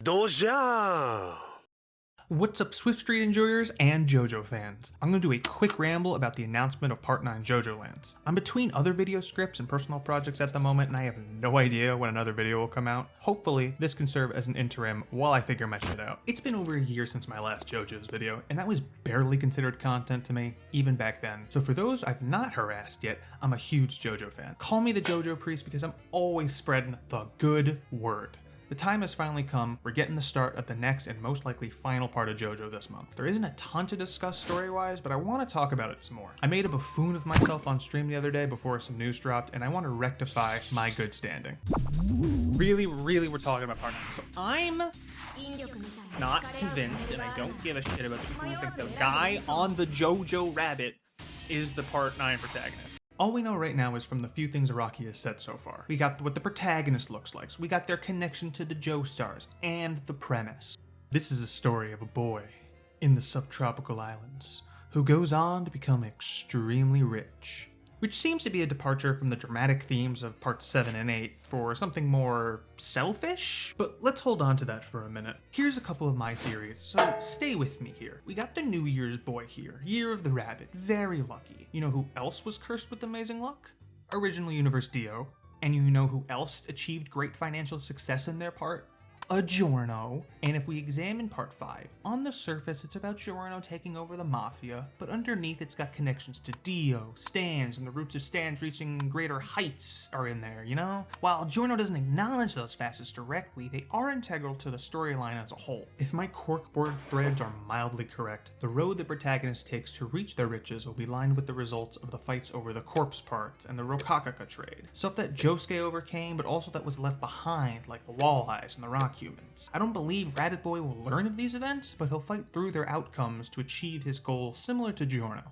JOJOlands. What's up, Swift Street enjoyers and JoJo fans? I'm going to do a quick ramble about the announcement of Part 9 JOJOlands. I'm between other video scripts and personal projects at the moment, and I have no idea when another video will come out. Hopefully, this can serve as an interim while I figure my shit out. It's been over a year since my last JoJo's video, and that was barely considered content to me, even back then. So for those I've not harassed yet, I'm a huge JoJo fan. Call me the JoJo priest because I'm always spreading the good word. The time has finally come. We're getting the start of the next and most likely final part of JoJo this month. There isn't a ton to discuss story-wise, but I want to talk about it some more. I made a buffoon of myself on stream the other day before some news dropped, and I want to rectify my good standing. Really, we're talking about Part 9. So I'm not convinced, and I don't give a shit about the people who think the guy on the JoJo rabbit is the Part 9 protagonist. All we know right now is from the few things Araki has said so far. We got what the protagonist looks like, so we got their connection to the Joestars, and the premise. This is a story of a boy in the subtropical islands who goes on to become extremely rich. Which seems to be a departure from the dramatic themes of parts 7 and 8 for something more selfish? But let's hold on to that for a minute. Here's a couple of my theories, so stay with me here. We got the New Year's boy here, Year of the Rabbit, very lucky. You know who else was cursed with amazing luck? Original Universe Dio. And you know who else achieved great financial success in their part? A Giorno. And if we examine part 5, on the surface it's about Giorno taking over the Mafia, but underneath it's got connections to Dio, Stans, and the roots of Stans reaching greater heights are in there, you know? While Giorno doesn't acknowledge those facets directly, they are integral to the storyline as a whole. If my corkboard threads are mildly correct, the road the protagonist takes to reach their riches will be lined with the results of the fights over the corpse parts and the Rokakaka trade. Stuff that Josuke overcame, but also that was left behind, like the Walleyes and the Rock Humans. I don't believe Rabbit Boy will learn of these events, but he'll fight through their outcomes to achieve his goal similar to Giorno.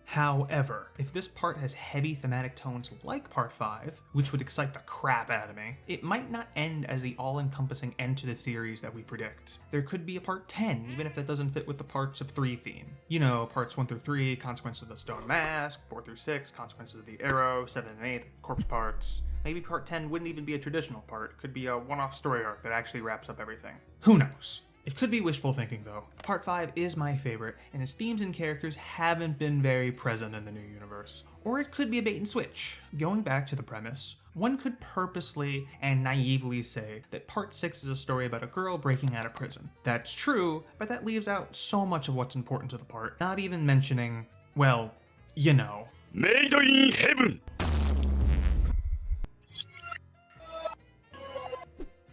However, if this part has heavy thematic tones like part 5, which would excite the crap out of me, it might not end as the all-encompassing end to the series that we predict. There could be a part 10, even if that doesn't fit with the parts of 3 theme. You know, parts 1 through 3, Consequences of the Stone Mask, 4 through 6, Consequences of the Arrow, 7 and 8, Corpse Parts. Maybe part 10 wouldn't even be a traditional part, it could be a one-off story arc that actually wraps up everything. Who knows? It could be wishful thinking though. Part 5 is my favorite, and its themes and characters haven't been very present in the new universe. Or it could be a bait and switch. Going back to the premise, one could purposely and naively say that part 6 is a story about a girl breaking out of prison. That's true, but that leaves out so much of what's important to the part, not even mentioning, well, you know. Made in heaven.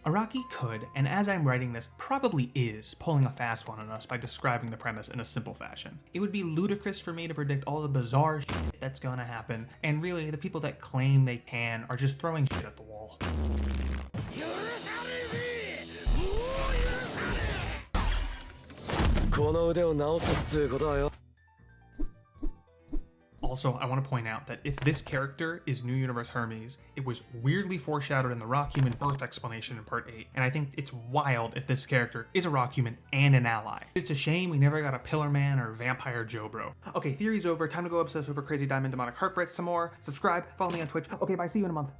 Araki could, and as I'm writing this, probably is pulling a fast one on us by describing the premise in a simple fashion. It would be ludicrous for me to predict all the bizarre shit that's gonna happen, and really, the people that claim they can are just throwing shit at the wall. Also, I want to point out that if this character is New Universe Hermes, it was weirdly foreshadowed in the Rock Human birth explanation in part 8, and I think it's wild if this character is a Rock Human and an ally. It's a shame we never got a Pillar Man or Vampire Joe Bro. Okay, theory's over, time to go obsess over Crazy Diamond Demonic Heartbreak some more. Subscribe, follow me on Twitch. Okay, bye, see you in a month.